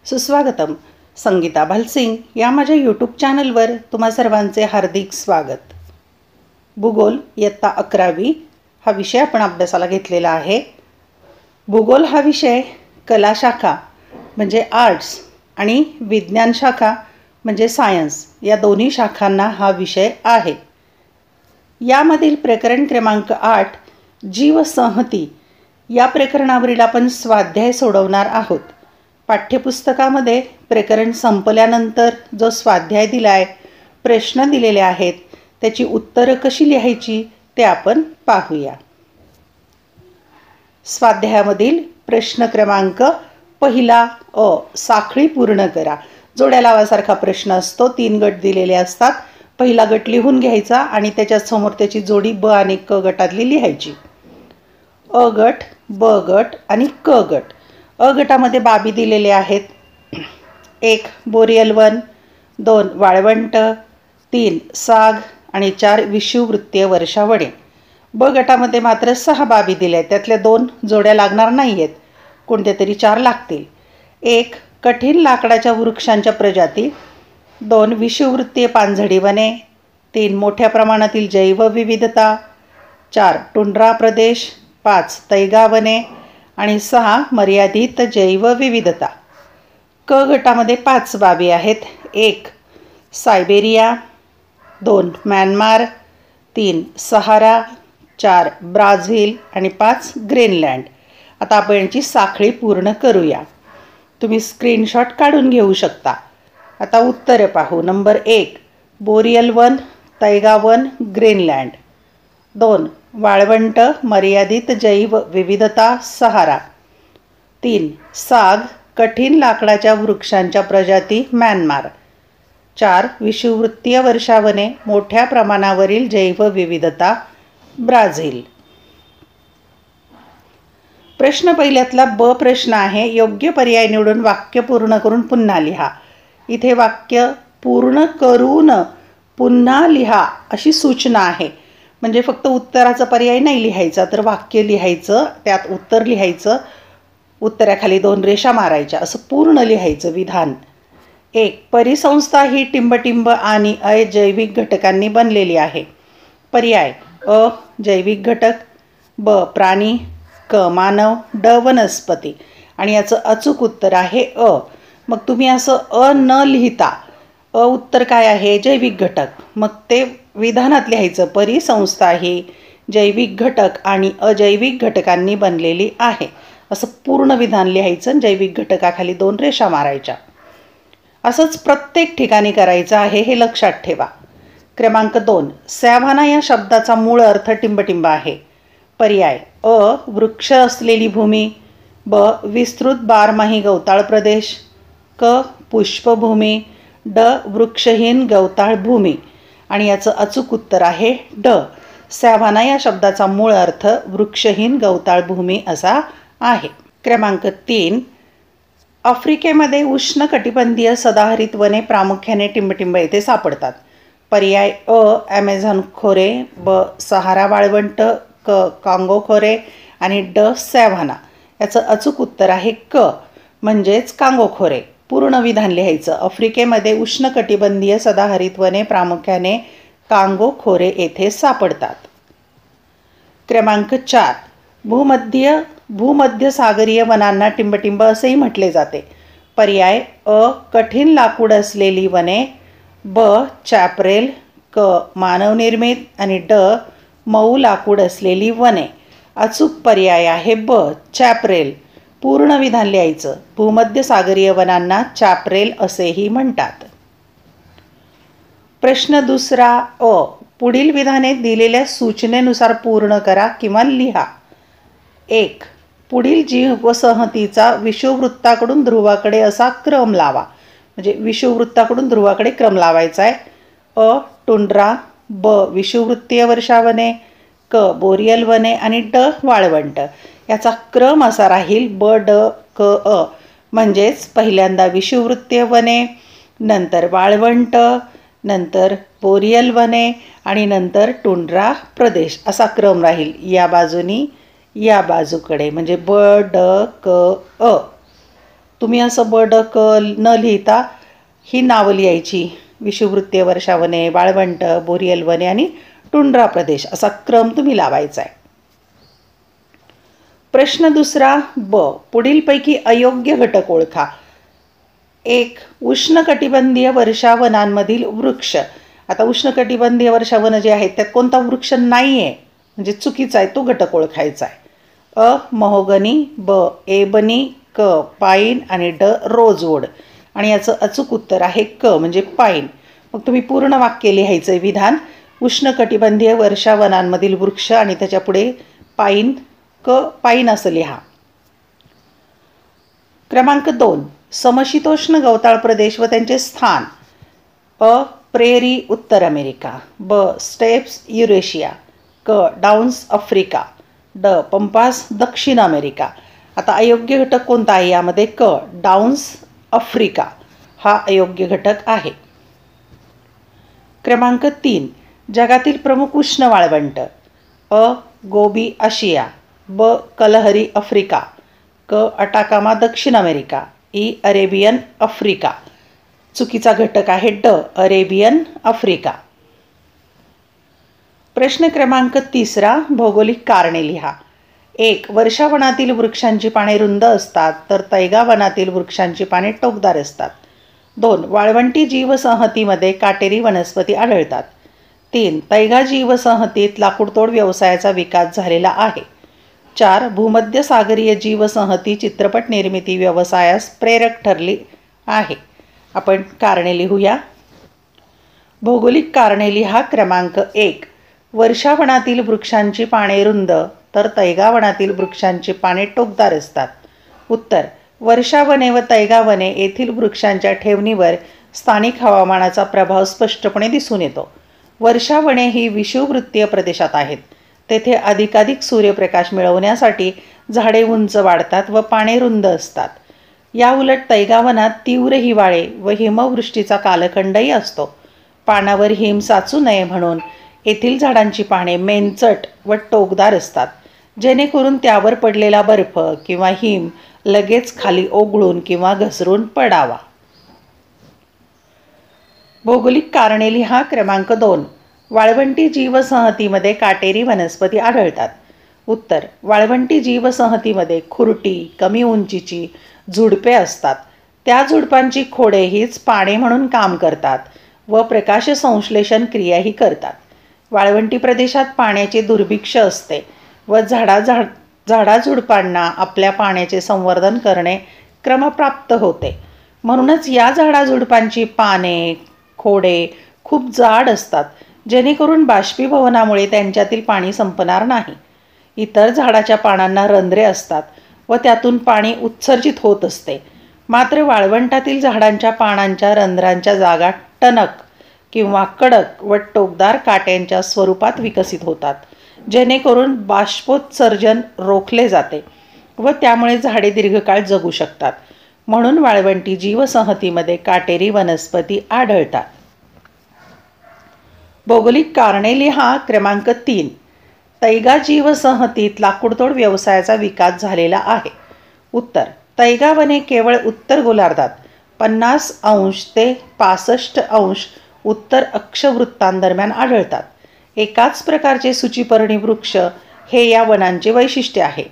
सुस्वागतम. संगीता भालसिंग या माझ्या यूट्यूब चॅनलवर तुम्हा सर्वांचे हार्दिक स्वागत. भूगोल इयत्ता 11वी हा विषय आपण अभ्यासाला घेतलेला आहे. भूगोल हा विषय कला शाखा म्हणजे आर्ट्स आणि विज्ञान शाखा म्हणजे सायन्स या दोन्ही शाखांना हा विषय आहे. यामधील प्रकरण क्रमांक 8 जीवसंहती या प्रकरणावरील आपण स्वाध्याय सोडवणार आहोत. पाठ्यपुस्तकामध्ये प्रकरण संपल्यानंतर जो स्वाध्याय दिला आहे, प्रश्न दिलेले आहेत, त्याची उत्तरं कशी लिहायची ते आपण पाहूया. स्वाध्यायामधील प्रश्न क्रमांक पहिला अ, साखळी पूर्ण करा. जोड्या लावासारखा प्रश्न असतो. 3 गट दिलेले असतात. पहिला गट लिहून घ्यायचा आणि त्याच्यासमोर त्याची जोडी ब आणि क गटातली लिहायची. अ गट, ब गट आणि क गट. अ गटामध्ये बाबी दिलेले आहेत. 1 बोरियल वन, 2 वाळवंट, 3 साग आणि 4 विषुववृत्तीय वर्षावळे. ब गटामध्ये मात्र 6 बाबी दिल्या आहेत. त्यातल्या 2 जोड्या लागणार नाही आहेत, कोणत्या तरी 4 लागतील. 1 कठीण लाकडाच्या वृक्षांच्या प्रजाती, 2 विषुववृत्तीय पानझडी वने, 3 मोठ्या प्रमाणातील जैवविविधता, 4 टुंड्रा प्रदेश, 5 तैगा वने आणि 6 मर्यादित जैवविविधता. क गटामध्ये 5 बाबी आहेत. 1 सायबेरिया, 2 म्यानमार, 3 सहारा, 4 ब्राझील आणि 5 ग्रीनलँड. आता आपण यांची साखळी पूर्ण करूया. तुम्ही स्क्रीनशॉट काढून घेऊ शकता. आता उत्तरं पाहू. Number 1 boreal one, तैगा one, Greenland. 2 वाळवंट, मर्यादित जैव विविधता, सहारा. 3 साग, कठीण लाकडाच्या वृक्षांच्या प्रजाती, म्यानमार. 4 विषुववृत्तीय वर्षावने, मोठ्या प्रमाणावरील जैवविविधता, ब्राझील. प्रश्न पहिल्यातला ब प्रश्न आहे. योग्य पर्याय निवडून वाक्य पूर्ण करून पुन्हा लिहा. इथे वाक्य पूर्ण करून पुन्हा लिहा अशी सूचना आहे. म्हणजे फक्त उत्तराचा पर्याय नाही लिहायचा, तर वाक्य लिहायचं, त्यात उत्तर लिहायचं, उत्तराखाली 2 रेषा मारायच्या, असं पूर्ण लिहायचं विधान. 1 परिसंस्था ही टिंबटिंब आणि अजैविक घटकांनी बनलेली आहे. पर्याय अ जैविक घटक, ब प्राणी, क मानव, ड वनस्पती. आणि याचं अचूक उत्तर आहे अ. मग तुम्ही असं अ न लिहिता अ उत्तर काय आहे? जैविक घटक. मग ते विधानात लिहायचं. परिसंस्था ही जैविक घटक आणि अजैविक घटकांनी बनलेली आहे, असं पूर्ण विधान लिहायचं. जैविक घटकाखाली 2 रेषा मारायच्या. असंच प्रत्येक ठिकाणी करायचं आहे, हे लक्षात ठेवा. क्रमांक 2 सॅव्हाना या शब्दाचा मूळ अर्थ टिंबटिंब आहे. पर्याय अ वृक्ष असलेली भूमी, ब विस्तृत बारमाही गवताळ प्रदेश, क पुष्पभूमी, ड वृक्षहीन गवताळ भूमी. आणि याचं अचूक उत्तर आहे ड. सॅव्हाना या शब्दाचा मूळ अर्थ वृक्षहीन गवताळ भूमी असा आहे. क्रमांक 3 आफ्रिकेमध्ये उष्णकटिबंधीय सदाहरित वने प्रामुख्याने टिंबटिंब येथे सापडतात. पर्याय अ ॲमेझॉन खोरे, ब सहारा वाळवंट, क कांगो खोरे आणि ड सॅव्हाना. याचं अचूक उत्तर आहे क, म्हणजेच कांगो खोरे. पूर्ण विधान लिहायचं. आफ्रिकेमध्ये उष्णकटिबंधीय सदाहरित वने प्रामुख्याने कांगो खोरे येथे सापडतात. क्रमांक 4 भूमध्य सागरीय वनांना टिंबटिंब असेही म्हटले जाते. पर्याय अ कठीण लाकूड असलेली वने, ब चॅपरेल, क मानवनिर्मित आणि ड मऊ लाकूड असलेली वने. अचूक पर्याय आहे ब चॅपरेल. पूर्ण विधान लिहायचं. भूमध्य सागरीय वनांना चॅपरेल असेही म्हणतात. प्रश्न दुसरा अ पुढील विधाने दिलेल्या सूचनेनुसार पूर्ण करा किंवा लिहा. 1 पुढील जीवसंहतीचा विषुववृत्ताकडून ध्रुवाकडे असा क्रम लावा. म्हणजे विषुववृत्ताकडून ध्रुवाकडे क्रम लावायचा आहे. अ टुंड्रा, ब विषुववृत्तीय वर्षावने, क बोरियल वने आणि ड वाळवंट. याचा क्रम असा राहील ब ड क अ. म्हणजेच पहिल्यांदा विषुववृत्तीय वने, नंतर वाळवंट, नंतर बोरियल वने आणि नंतर टुंड्रा प्रदेश असा क्रम राहील. या बाजूनी या बाजूकडे म्हणजे ब ड क अ. तुम्ही असं ब ड क न लिहिता ही नावं लिहायची. विषुववृत्तीय वर्षावने, वाळवंट, बोरियल वने आणि टुंड्रा प्रदेश असा क्रम तुम्ही लावायचा आहे. प्रश्न दुसरा ब. पुढीलपैकी अयोग्य घटक ओळखा. 1. उष्णकटिबंधीय वर्षावनांमधील वृक्ष. आता उष्णकटिबंधीय वर्षावन जे आहेत त्यात कोणता वृक्ष नाही आहे म्हणजे चुकीचा आहे, तो घटक ओळखायचा आहे. अ. महोगनी, ब. एबनी, क. पाईन आणि ड. रोजवूड. आणि याचं अचूक उत्तर आहे क म्हणजे पाईन. मग तुम्ही पूर्ण वाक्य लिहायचं आहे. विधान: उष्णकटिबंधीय वर्षावनांमधील वृक्ष आणि त्याच्यापुढे पाईन, क. पाईन असं लिहा. क्रमांक 2. समशीतोष्ण गवताळ प्रदेश व त्यांचे स्थान. अ. प्रेरी उत्तर अमेरिका, ब. स्टेप्स युरेशिया, क. डाऊन्स आफ्रिका, ड. पंपास दक्षिण अमेरिका. आता अयोग्य घटक कोणता आहे यामध्ये? क. डाऊन्स आफ्रिका हा अयोग्य घटक आहे. क्रमांक 3. जगातील प्रमुख उष्ण वाळवंट. अ. गोबी आशिया, ब. कलहरी आफ्रिका, क. अटाकामा दक्षिण अमेरिका, ई. Arabian Africa. चुकीचा घटक आहे ड. Arabian Africa. प्रश्न क्रमांक 3. भौगोलिक कारणे लिहा. 1. वर्षावनातील वृक्षांची पाने रुंद असतात तर तैगा वनातील वृक्षांची पाने टोकदार असतात. 2. वाळवंटी जीवसंहतीमध्ये काटेरी वनस्पती आढळतात. 3. तैगा जीवसंहतीत लाकूडतोड व्यवसायाचा विकास झालेला आहे. 4. भूमध्य सागरीय जीवसंहती चित्रपट निर्मिती व्यवसायास प्रेरक ठरली आहे. आपण कारणे लिहूया. भौगोलिक कारणे लिहा. क्रमांक 1. वर्षावनातील वृक्षांची पाने रुंद तर तैगावनातील वृक्षांची पाने टोकदार असतात. उत्तर: वर्षावने व तैगावने येथील वृक्षांच्या ठेवणीवर स्थानिक हवामानाचा प्रभाव स्पष्टपणे दिसून येतो. वर्षावने ही विषुववृत्तीय प्रदेशात आहेत. तेथे अधिकाधिक सूर्यप्रकाश मिळवण्यासाठी झाडे उंच वाढतात व पाने रुंद असतात. याउलट तैगावनात तीव्र हिवाळे व हिमवृष्टीचा कालखंडही असतो. पानावर हिम साचू नये म्हणून येथील झाडांची पाने मेनचट व टोकदार असतात, जेणेकरून त्यावर पडलेला बर्फ किंवा हिम लगेच खाली ओघळून किंवा घसरून पडावा. भौगोलिक कारणे लिहा. क्रमांक 2. वाळवंटी जीवसंहतीमध्ये काटेरी वनस्पती आढळतात. उत्तर: वाळवंटी जीवसंहतीमध्ये खुरटी, कमी उंचीची झुडपे असतात. त्या झुडपांची खोडे हीच पाने म्हणून काम करतात व प्रकाशसंश्लेषण क्रियाही करतात. वाळवंटी प्रदेशात पाण्याचे दुर्भिक्ष असते व झाडाझुडपांना आपल्या पाण्याचे संवर्धन करणे क्रमप्राप्त होते. म्हणूनच या झाडाझुडपांची पाने, खोडे खूप जाड असतात, जेणेकरून बाष्पीभवनामुळे त्यांच्यातील पाणी संपणार नाही. इतर झाडाच्या पानांना रंध्रे असतात व त्यातून पाणी उत्सर्जित होत असते. मात्र वाळवंटातील झाडांच्या पानांच्या रंध्रांच्या जागा टणक किंवा कडक व टोकदार काट्यांच्या स्वरूपात विकसित होतात, जेणेकरून बाष्पोत्सर्जन रोखले जाते व त्यामुळे झाडे दीर्घकाळ जगू शकतात. म्हणून वाळवंटी जीवसंहतीमध्ये काटेरी वनस्पती आढळतात. भौगोलिक कारणे लिहा. क्रमांक 3. तैगा जीवसंहतीत लाकूडतोड व्यवसायाचा विकास झालेला आहे. उत्तर: तैगा वने केवळ उत्तर गोलार्धात 50° ते 65° उत्तर अक्षवृत्तांदरम्यान आढळतात. एकाच प्रकारचे सूचीपर्णी वृक्ष हे या वनांचे वैशिष्ट्य आहे.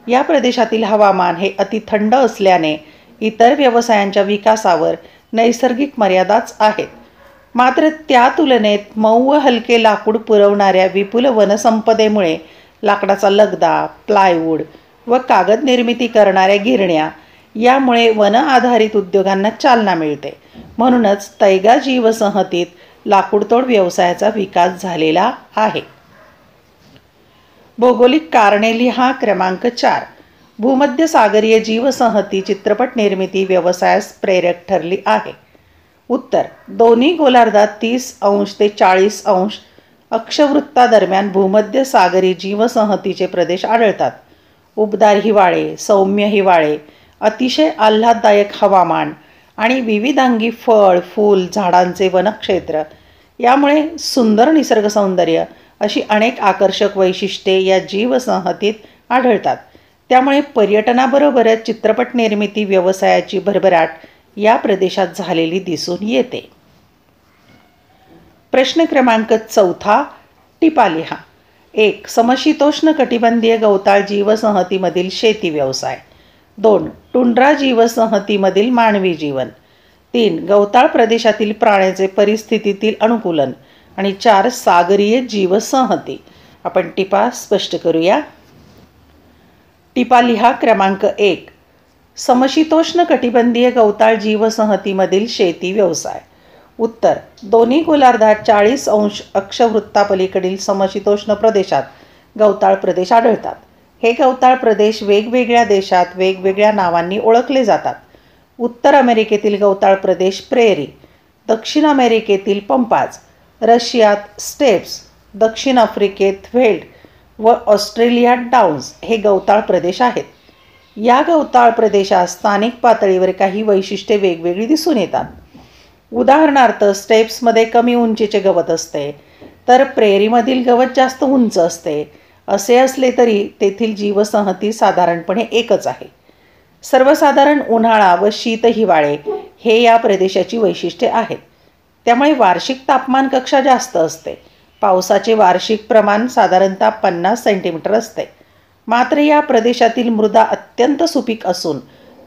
या प्रदेशातील हवामान हे अतिथंड असल्याने इतर व्यवसायांच्या विकासावर नैसर्गिक मर्यादाच आहेत. मात्र त्या तुलनेत मऊ व हलके लाकूड पुरवणाऱ्या विपुल वनसंपदेमुळे लाकडाचा लगदा, प्लायवूड व कागद निर्मिती करणाऱ्या गिरण्या यामुळे वन आधारित उद्योगांना चालना मिळते. म्हणूनच तैगा जीवसंहतीत लाकूडतोड व्यवसायाचा विकास झालेला आहे. भौगोलिक कारणे लिहा. क्रमांक 4. भूमध्य सागरीय जीवसंहती चित्रपट निर्मिती व्यवसायास प्रेरक ठरली आहे. उत्तर: दोन्ही गोलार्धात 30° ते 40° अक्षवृत्तादरम्यान भूमध्य सागरी जीवसंहतीचे प्रदेश आढळतात. उबदार हिवाळे, सौम्य हिवाळे, अतिशय आल्हाददायक हवामान आणि विविधांगी फळ, फूल, झाडांचे वनक्षेत्र यामुळे सुंदर निसर्ग सौंदर्य अशी अनेक आकर्षक वैशिष्ट्ये या जीवसंहतीत आढळतात. त्यामुळे पर्यटनाबरोबरच चित्रपट निर्मिती व्यवसायाची भरभराट या प्रदेशात झालेली दिसून येते. प्रश्न क्रमांक 4 टिपा लिहा. 1. समशीतोष्ण कटिबंधीय गवताळ जीवसंहतीमधील शेती व्यवसाय. 2. टुंड्रा जीवसंहतीमधील मानवी जीवन. 3. गवताळ प्रदेशातील प्राण्याचे परिस्थितीतील अनुकूलन. आणि 4. सागरीय जीवसंहती. आपण टिपा स्पष्ट करूया. टिपा लिहा. क्रमांक 1. समशीतोष्ण कटिबंधीय गवताळ जीवसंहतीमधील शेती व्यवसाय. उत्तर. दोन्ही गोलार्धात 40 अंश अक्षवृत्तापलीकडील समशीतोष्ण प्रदेशात गवताळ प्रदेश आढळतात. हे गवताळ प्रदेश वेगवेगळ्या देशात वेगवेगळ्या नावांनी ओळखले जातात. उत्तर अमेरिकेतील गवताळ प्रदेश प्रेरी, दक्षिण अमेरिकेतील पंपाज, रशियात स्टेप्स, दक्षिण आफ्रिकेत व्हेल्ड व ऑस्ट्रेलियात डाऊन्स हे गवताळ प्रदेश आहेत. या गवताळ प्रदेशात स्थानिक पातळीवर काही वैशिष्ट्ये वेगवेगळी दिसून येतात. उदाहरणार्थ स्टेप्समध्ये कमी उंचीचे गवत असते, तर प्रेरीमधील गवत जास्त उंच असते. असे असले तरी तेथील जीवसंहती साधारणपणे एकच आहे. सर्वसाधारण उन्हाळा व शीत हिवाळे हे या प्रदेशाची वैशिष्ट्ये आहेत. त्यामुळे वार्षिक तापमान कक्षा जास्त असते. पावसाचे वार्षिक प्रमाण साधारणतः 50 सेंटीमीटर असते. मात्र या प्रदेशातील मृदा अत्यंत सुपीक असून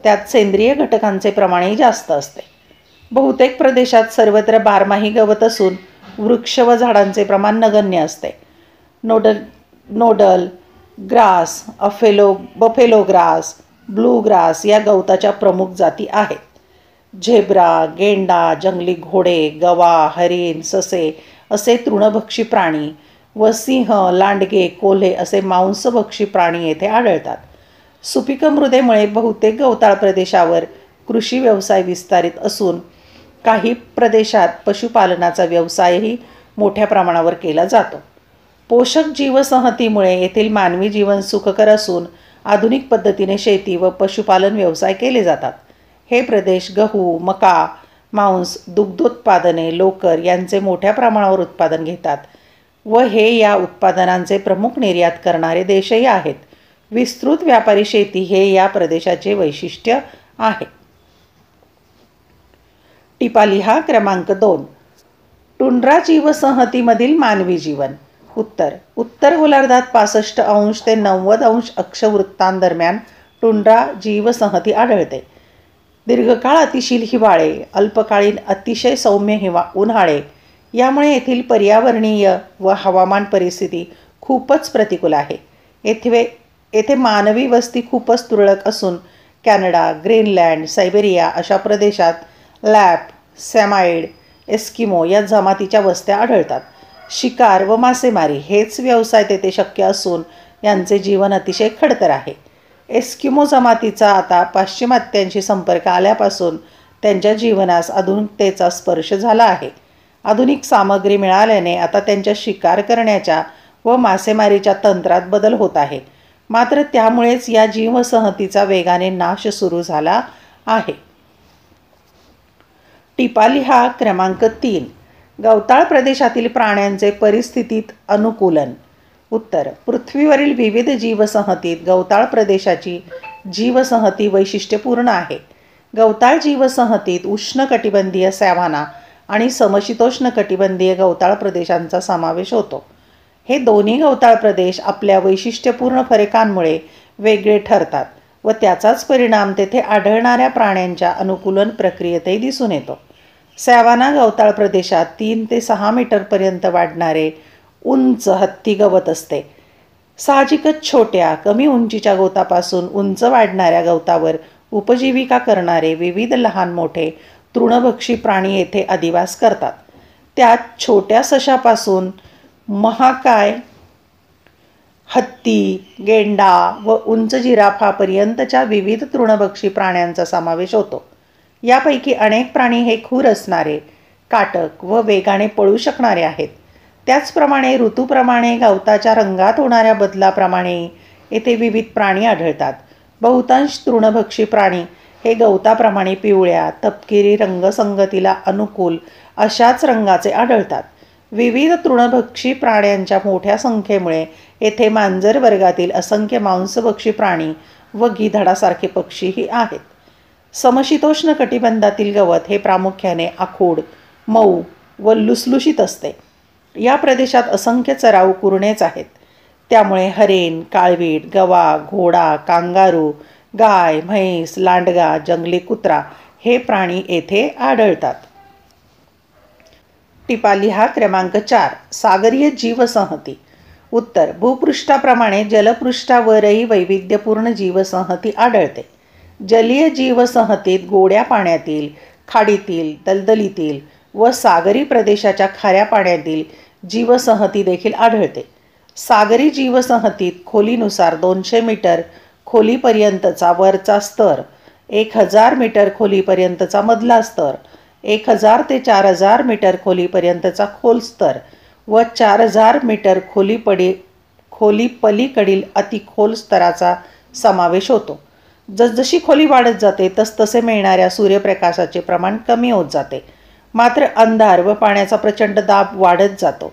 त्यात सेंद्रिय घटकांचे प्रमाणही जास्त असते. बहुतेक प्रदेशात सर्वत्र बारमाही गवत असून वृक्ष व झाडांचे प्रमाण नगण्य असते. Nodal grass, buffalo grass, blue grass या गवताच्या प्रमुख जाती आहेत. झेब्रा, गेंडा, जंगली घोडे, गवा, हरिण, ससे असे तृणभक्षी प्राणी व सिंह, लांडगे, कोल्हे असे मांसभक्षी प्राणी येथे आढळतात. सुपीक मृदेमुळे बहुतेक गवताळ प्रदेशावर कृषी व्यवसाय विस्तारित असून काही प्रदेशात पशुपालनाचा व्यवसायही मोठ्या प्रमाणावर केला जातो. पोषक जीवसंहतीमुळे येथील मानवी जीवन सुखकर असून आधुनिक पद्धतीने शेती व पशुपालन व्यवसाय केले जातात. हे प्रदेश गहू, मका, मांस, दुग्धोत्पादने, लोकर यांचे मोठ्या प्रमाणावर उत्पादन घेतात व हे या उत्पादनांचे प्रमुख निर्यात करणारे देशही आहेत. विस्तृत व्यापारी शेती हे या प्रदेशाचे वैशिष्ट्य आहे. टिपा लिहा. क्रमांक 2. टुंड्रा जीवसंहतीमधील मानवी जीवन. उत्तर. उत्तर गोलार्धात 65 अंश ते 90 अंश अक्षवृत्तांदरम्यान टुंड्रा जीवसंहती आढळते. दीर्घकाळ अतिशील हिवाळे, अल्पकालीन अतिशय सौम्य उन्हाळे यामुळे येथील पर्यावरणीय व हवामान परिस्थिती खूपच प्रतिकूल आहे. येथे मानवी वस्ती खूपच तुरळक असून कॅनडा, ग्रीनलँड, सायबेरिया अशा प्रदेशात लॅप, सॅमाइड, एस्किमो या जमातीच्या वस्त्या आढळतात. शिकार व मासेमारी हेच व्यवसाय तेथे शक्य असून यांचे जीवन अतिशय खडतर आहे. एस्किमो जमातीचा आता पाश्चिमात्यांशी संपर्क आल्यापासून त्यांच्या जीवनास आधुनिकतेचा स्पर्श झाला आहे. आधुनिक सामग्री मिळाल्याने आता त्यांच्या शिकार करण्याच्या व मासेमारीच्या तंत्रात बदल होत आहे. मात्र त्यामुळेच या जीवसंहतीचा वेगाने नाश सुरू झाला आहे. टिपा लिहा. क्रमांक 3. गवताळ प्रदेशातील प्राण्यांचे परिस्थितीत अनुकूलन. उत्तर. पृथ्वीवरील विविध जीवसंहतीत गवताळ प्रदेशाची जीवसंहती वैशिष्ट्यपूर्ण आहे. गवताळ जीवसंहतीत उष्णकटिबंधीय सॅव्हाना आणि समशीतोष्ण कटिबंधीय गवताळ प्रदेशांचा समावेश होतो. हे दोन्ही गवताळ प्रदेश आपल्या वैशिष्ट्यपूर्ण फरकांमुळे वेगळे ठरतात व त्याचाच परिणाम तेथे आढळणाऱ्या प्राण्यांच्या अनुकूलन प्रक्रियेतही दिसून येतो. सॅव्हाना गवताळ प्रदेशात 3 ते 6 मीटरपर्यंत वाढणारे उंच हत्ती गवत असते. साहजिकच छोट्या कमी उंचीच्या गवतापासून उंच वाढणाऱ्या गवतावर उपजीविका करणारे विविध लहान मोठे तृणभक्षी प्राणी येथे अधिवास करतात. त्यात छोट्या सशापासून महाकाय, हत्ती, गेंडा व उंच जिराफापर्यंतच्या विविध तृणभक्षी प्राण्यांचा समावेश होतो. यापैकी अनेक प्राणी हे खूर असणारे, काटक व वेगाने पळू शकणारे आहेत. त्याचप्रमाणे ऋतूप्रमाणे गवताच्या रंगात होणाऱ्या बदलाप्रमाणे येथे विविध प्राणी आढळतात. बहुतांश तृणभक्षी प्राणी हे गवताप्रमाणे पिवळ्या, तपकिरी रंगसंगतीला अनुकूल अशाच रंगाचे आढळतात. विविध तृणभक्षी प्राण्यांच्या मोठ्या संख्येमुळे येथे मांजर वर्गातील असंख्य मांसभक्षी प्राणी व गिधाडासारखे पक्षीही आहेत. समशीतोष्ण कटिबंधातील गवत हे प्रामुख्याने आखूड, मऊ व लुसलुशीत असते. या प्रदेशात असंख्य चराऊ कुरणेच आहेत. त्यामुळे हरेण, काळवीट, गवा, घोडा, कांगारू, गाय, म्हैस, लांडगा, जंगली कुत्रा हे प्राणी येथे आढळतात. टिपा लिहा. क्रमांक 4. सागरीय जीवसंहती. उत्तर. भूपृष्ठाप्रमाणे जलपृष्ठावरही वैविध्यपूर्ण जीवसंहती आढळते. जलीय जीवसंहतीत गोड्या पाण्यातील, खाडीतील, दलदलीतील व सागरी प्रदेशाच्या खाऱ्या पाण्यातील जीवसंहती देखील आढळते. सागरी जीवसंहतीत खोलीनुसार 200 मीटर खोलीपर्यंतचा वरचा स्तर, 1000 मीटर खोलीपर्यंतचा मधला स्तर, 1000 ते 4000 मीटर खोलीपर्यंतचा खोल स्तर व 4000 मीटर खोलीपलीकडील अतिखोल स्तराचा समावेश होतो. जसजशी खोली वाढत जाते तसतसे मिळणाऱ्या सूर्यप्रकाशाचे प्रमाण कमी होत जाते. मात्र अंधार व पाण्याचा प्रचंड दाब वाढत जातो.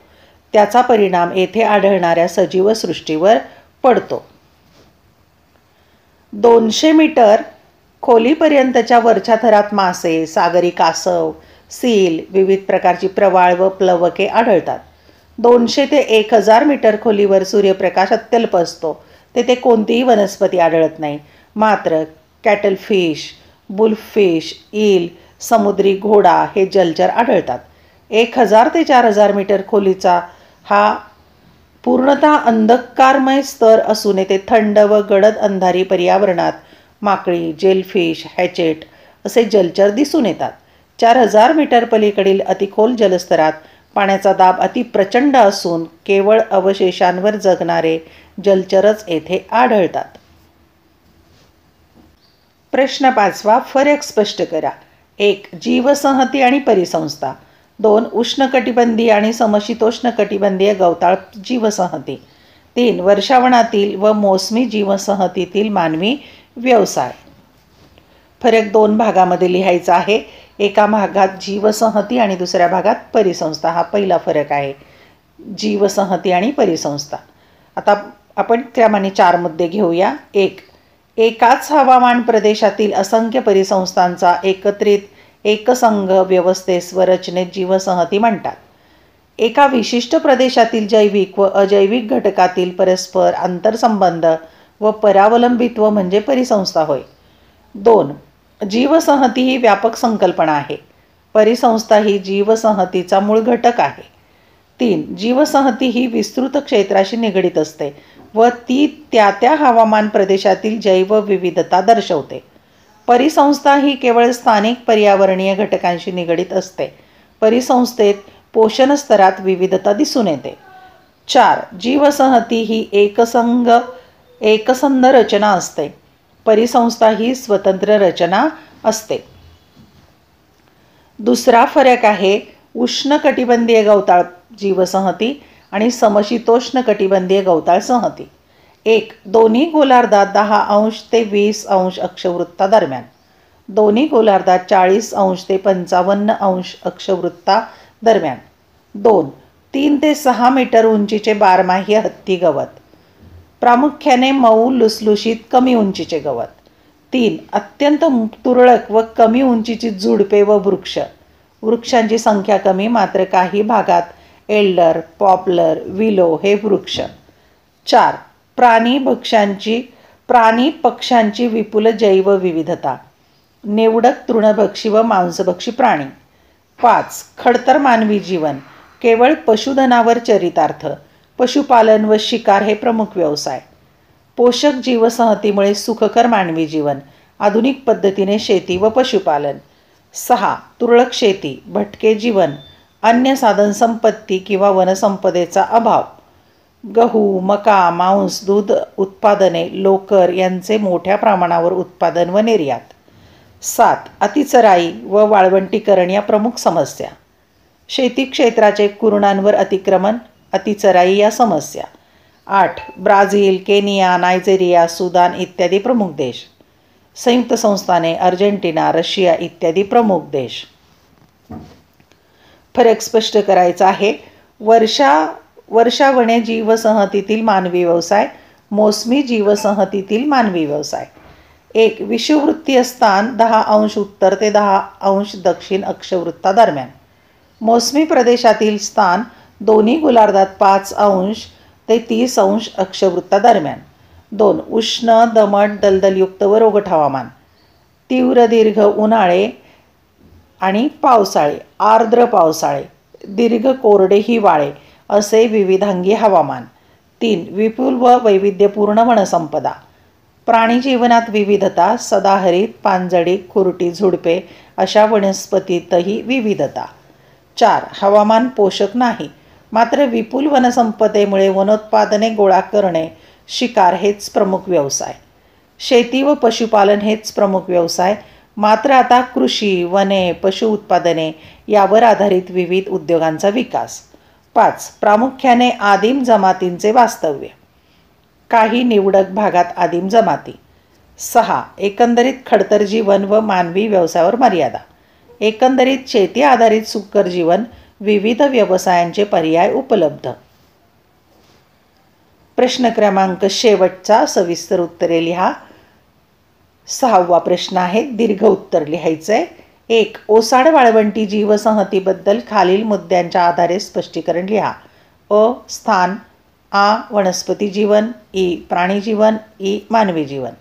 त्याचा परिणाम येथे आढळणाऱ्या सजीव सृष्टीवर पडतो. 200 मीटर खोलीपर्यंतच्या वरच्या थरात मासे, सागरी कासव, सील, विविध प्रकारची प्रवाळ व प्लवके आढळतात. 200 ते 1000 मीटर खोलीवर सूर्यप्रकाश अत्यल्प असतो. तेथे कोणतीही वनस्पती आढळत नाही. मात्र कॅटलफिश, बुलफिश, ईल, समुद्री घोडा हे जलचर आढळतात. 1000 ते 4000 मीटर खोलीचा हा पूर्णतः अंधकारमय स्तर असून येथे थंड व गडद अंधारी पर्यावरणात माकळी, जेलफिश, हॅचेट असे जलचर दिसून येतात. 4000 मीटर पलीकडील अतिखोल जलस्तरात पाण्याचा दाब अति प्रचंड असून केवळ अवशेषांवर जगणारे जलचरच येथे आढळतात. प्रश्न 5. फरक स्पष्ट करा. 1. जीवसंहती आणि परिसंस्था. 2. उष्णकटिबंधीय आणि समशीतोष्ण कटिबंधीय गवताळ जीवसंहती. 3. वर्षावनातील व मोसमी जीवसंहतीतील मानवी व्यवसाय. फरक 2 भागामध्ये लिहायचा आहे. एका भागात जीवसंहती आणि दुसऱ्या भागात परिसंस्था. हा पहिला फरक आहे, जीवसंहती आणि परिसंस्था. आता आपण क्रमाने 4 मुद्दे घेऊया. 1. एकाच हवामान प्रदेशातील असंख्य परिसंस्थांचा एकत्रित एकसंघ व्यवस्थेस व रचनेत जीवसंहती म्हणतात. एका विशिष्ट प्रदेशातील जैविक व अजैविक घटकातील परस्पर आंतरसंबंध व परावलंबित्व म्हणजे परिसंस्था होय. 2. जीवसंहती ही व्यापक संकल्पना आहे. परिसंस्था ही जीवसंहतीचा मूळ घटक आहे. 3. जीवसंहती ही विस्तृत क्षेत्राशी निगडीत असते व ती त्या हवामान प्रदेशातील जैवविविधता दर्शवते. परिसंस्था ही केवळ स्थानिक पर्यावरणीय घटकांशी निगडीत असते. परिसंस्थेत पोषण स्तरात विविधता दिसून येते. 4. जीवसंहती ही एकसंध रचना असते. परिसंस्था ही स्वतंत्र रचना असते. दुसरा फरक आहे उष्णकटिबंधीय गवताळ जीवसंहती आणि समशीतोष्ण कटिबंधीय गवताळ संहती. 1. दोन्ही गोलार्धात 10 अंश ते 20 अंश अक्षवृत्तादरम्यान. दोन्ही गोलार्धात 40 अंश ते 55 अंश अक्षवृत्तादरम्यान. 2. 3 ते 6 मीटर उंचीचे बारमाही हत्ती गवत. प्रामुख्याने मऊ, लुसलुशीत, कमी उंचीचे गवत. 3. अत्यंत तुरळक व कमी उंचीची झुडपे व वृक्ष. वृक्षांची संख्या कमी, मात्र काही भागात एल्डर, पॉप्लर, विलो हे वृक्ष. 4. प्राणी पक्ष्यांची विपुल जैवविविधता. निवडक तृणभक्षी व मांसभक्षी प्राणी. 5. खडतर मानवी जीवन. केवळ पशुधनावर चरितार्थ. पशुपालन व शिकार हे प्रमुख व्यवसाय. पोषक जीवसंहतीमुळे सुखकर मानवी जीवन. आधुनिक पद्धतीने शेती व पशुपालन. 6. तुरळक शेती, भटके जीवन, अन्य साधनसंपत्ती किंवा वनसंपदेचा अभाव. गहू, मका, मांस, दूध उत्पादने, लोकर यांचे मोठ्या प्रमाणावर उत्पादन व निर्यात. 7. अतिचराई व वाळवंटीकरण या प्रमुख समस्या. शेती क्षेत्राचे कुरणांवर अतिक्रमण, अतिचराई या समस्या. 8. ब्राझील, केनिया, नायजेरिया, सुदान इत्यादी प्रमुख देश. संयुक्त संस्थाने, अर्जेंटिना, रशिया इत्यादी प्रमुख देश. फरक स्पष्ट करायचा आहे. वर्षावने जीवसंहतीतील मानवी व्यवसाय, मोसमी जीवसंहतीतील मानवी व्यवसाय. 1. विषुववृत्तीय स्थान 10 अंश उत्तर ते 10 अंश दक्षिण अक्षवृत्तादरम्यान. मोसमी प्रदेशातील स्थान दोन्ही गोलार्धात 5 अंश ते 30 अंश अक्षवृत्तादरम्यान. 2. उष्ण, दमट, दलदलयुक्त व रोगट हवामान. तीव्र दीर्घ उन्हाळे आणि पावसाळे, आर्द्र पावसाळे, दीर्घ कोरडे हिवाळे असे विविधांगी हवामान. 3. विपुल व वैविध्यपूर्ण वनसंपदा. प्राणी जीवनात विविधता, सदाहरित, पानझडी, खुरटी, झुडपे अशा वनस्पतीतही विविधता. 4. हवामान पोषक नाही, मात्र विपुल वनसंपदेमुळे वनोत्पादने गोळा करणे, शिकार हेच प्रमुख व्यवसाय. शेती व पशुपालन हेच प्रमुख व्यवसाय, मात्र आता कृषी, वने, पशु उत्पादने यावर आधारित विविध उद्योगांचा विकास. 5. प्रामुख्याने आदिम जमातींचे वास्तव्य, काही निवडक भागात आदिम जमाती. 6. एकंदरीत खडतर जीवन व मानवी व्यवसायावर मर्यादा. एकंदरीत शेती आधारित सुकर जीवन, विविध व्यवसायांचे पर्याय उपलब्ध. प्रश्न क्रमांक शेवटचा, सविस्तर उत्तरे लिहा. 6वा प्रश्न आहे, दीर्घ उत्तर लिहायचंय. 1. ओसाड वाळवंटी जीवसंहतीबद्दल खालील मुद्द्यांच्या आधारे स्पष्टीकरण लिहा. अ. स्थान. आ. वनस्पती जीवन. ई. प्राणी जीवन. ई. मानवी जीवन.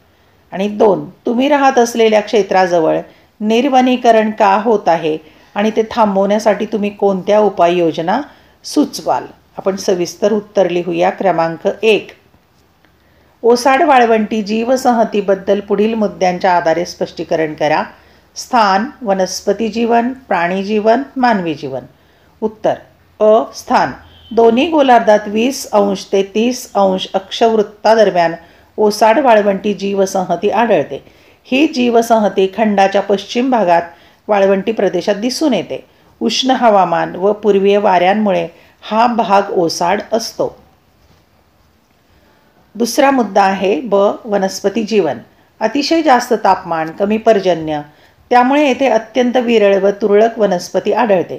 आणि 2. तुम्ही राहत असलेल्या क्षेत्राजवळ निर्वनीकरण का होत आहे आणि ते थांबवण्यासाठी तुम्ही कोणत्या उपाययोजना सुचवाल. आपण सविस्तर उत्तर लिहूया. क्रमांक 1. ओसाड वाळवंटी जीवसंहतीबद्दल पुढील मुद्द्यांच्या आधारे स्पष्टीकरण करा. स्थान, वनस्पती जीवन, प्राणी जीवन, मानवी जीवन. उत्तर. अ. स्थान. दोन्ही गोलार्धात 20 अंश ते 30 अंश अक्षवृत्तादरम्यान ओसाड वाळवंटी जीवसंहती आढळते. ही जीवसंहती खंडाच्या पश्चिम भागात वाळवंटी प्रदेशात दिसून येते. उष्ण हवामान व पूर्वीय वाऱ्यांमुळे हा भाग ओसाड असतो. दुसरा मुद्दा आहे ब. वनस्पती जीवन. अतिशय जास्त तापमान, कमी पर्जन्य, त्यामुळे येथे अत्यंत विरळ व तुरळक वनस्पती आढळते.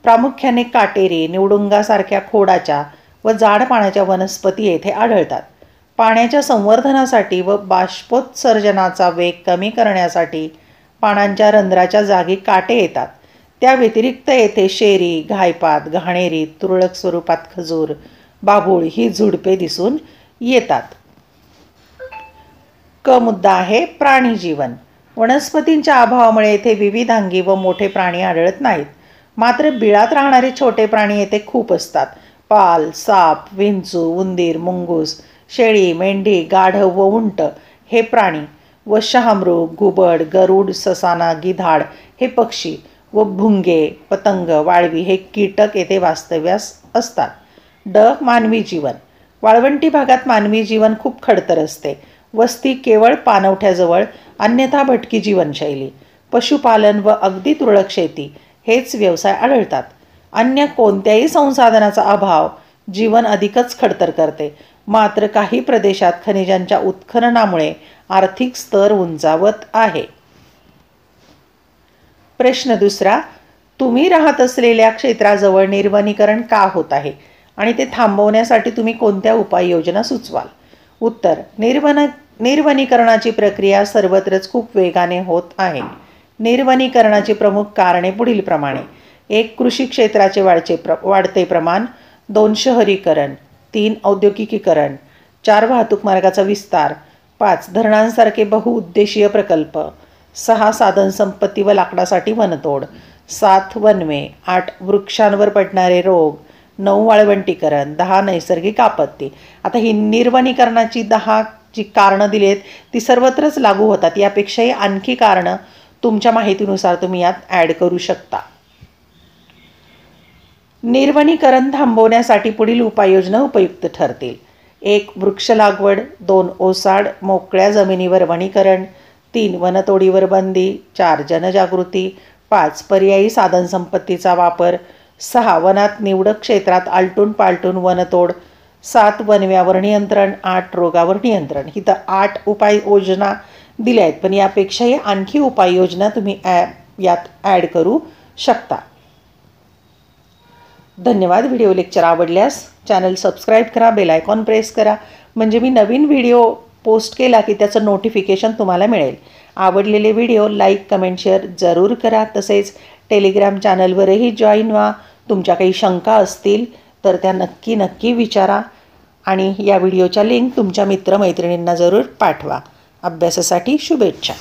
प्रामुख्याने काटेरी, निवडुंगासारख्या खोडाच्या व जाड पाण्याच्या वनस्पती येथे आढळतात. पाण्याच्या संवर्धनासाठी व बाष्पोत्सर्जनाचा वेग कमी करण्यासाठी पानांच्या रंध्राच्या जागी काटे येतात. त्या व्यतिरिक्त येथे शेरी, घायपात, घाणेरी, तुरळक स्वरूपात खजूर, बाभूळ ही झुडपे दिसून येतात. क मुद्दा आहे प्राणी जीवन. वनस्पतींच्या अभावामुळे येथे विविधांगी व मोठे प्राणी आढळत नाहीत, मात्र बिळात राहणारे छोटे प्राणी येथे खूप असतात. पाल, साप, विंचू, उंदीर, मुंगूस, शेळी, मेंढी, गाढव व उंट हे प्राणी व शहामृग, घुबड, गरुड, ससाना, गिधाड हे पक्षी व भुंगे, पतंग, वाळवी हे कीटक येथे वास्तव्यास असतात. ड. मानवी जीवन. वाळवंटी भागात मानवी जीवन खूप खडतर असते. वस्ती केवळ पाणवठ्याजवळ, अन्यथा भटकी जीवनशैली, पशुपालन व अगदी तुरळक शेती हेच व्यवसाय आढळतात. अन्य कोणत्याही संसाधनाचा अभाव जीवन अधिकच खडतर करते. मात्र काही प्रदेशात खनिजांच्या उत्खननामुळे आर्थिक स्तर उंचावत आहे. प्रश्न दुसरा. तुम्ही राहत असलेल्या क्षेत्राजवळ निर्वनीकरण का होत आहे आणि ते थांबवण्यासाठी तुम्ही कोणत्या उपाययोजना सुचवाल. उत्तर. निर्वनीकरणाची प्रक्रिया सर्वत्रच खूप वेगाने होत आहे. निर्वनीकरणाची प्रमुख कारणे पुढीलप्रमाणे. 1. कृषी क्षेत्राचे वाढते प्रमाण. 2. शहरीकरण. 3. औद्योगिकीकरण. 4. वाहतूक मार्गाचा विस्तार. 5. धरणांसारखे बहुउद्देशीय प्रकल्प. 6. साधनसंपत्ती व लाकडासाठी वनतोड. 7. वनवे. 8. वृक्षांवर पडणारे रोग. 9. वाळवंटीकरण. 10. नैसर्गिक आपत्ती. आता ही निर्वनीकरणाची 10 जी कारणं दिली आहेत ती सर्वत्रच लागू होतात. यापेक्षाही आणखी कारणं तुमच्या माहितीनुसार तुम्ही यात ॲड करू शकता. निर्वनीकरण थांबवण्यासाठी पुढील उपाययोजना उपयुक्त ठरतील. 1. वृक्ष लागवड. 2. ओसाड मोकळ्या जमिनीवर वनीकरण. 3. वनतोडीवर बंदी. 4. जनजागृती. 5. पर्यायी साधनसंपत्तीचा वापर. 6. वनात निवडक क्षेत्रात आलटून पालटून वनतोड. 7. वनव्यावर नियंत्रण. 8. रोगावर नियंत्रण. ही तर 8 उपाययोजना दिल्या आहेत, पण यापेक्षाही आणखी उपाययोजना तुम्ही यात ॲड करू शकता. धन्यवाद. व्हिडिओ लेक्चर आवडल्यास चॅनल सबस्क्राईब करा, बेल आयकॉन प्रेस करा, म्हणजे मी नवीन व्हिडिओ पोस्ट केला की त्याचं नोटिफिकेशन तुम्हाला मिळेल. आवडलेले व्हिडिओ लाईक, कमेंट, शेअर जरूर करा. तसेच टेलिग्राम चॅनलवरही जॉईन व्हा. तुमच्या काही शंका असतील तर त्या नक्की विचारा आणि या व्हिडिओच्या लिंक तुमच्या मित्रमैत्रिणींना जरूर पाठवा. अभ्यासासाठी शुभेच्छा.